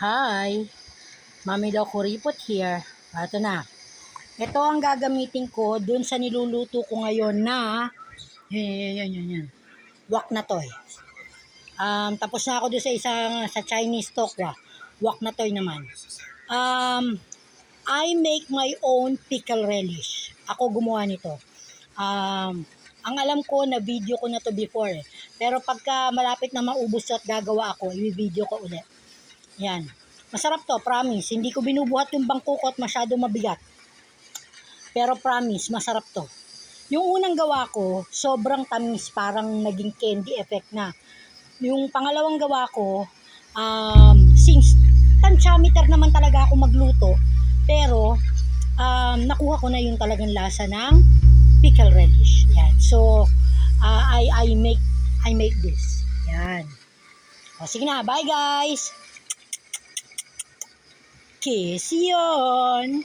Hi, Mami daw kuripot here. Ito na. Ito ang gagamitin ko dun sa niluluto ko ngayon na yan. Wok na toy. Tapos na ako dun sa isang sa Chinese tokwa. Wok na toy naman. I make my own pickle relish. Ako gumawa nito. Ang alam ko na video ko na to before eh. Pero pagka malapit na maubos at gagawa ako, i-video ko ulit. Yan. Masarap to, promise. Hindi ko binubuhat yung bangko ko at masyado mabigat. Pero promise, masarap to. Yung unang gawa ko, sobrang tamis, parang naging candy effect na. Yung pangalawang gawa ko, since tansyameter naman talaga ako magluto, pero nakuha ko na yung talagang lasa ng pickle relish. Yan. So, I make this. Yan. O, sige na, bye guys! Kiss yun!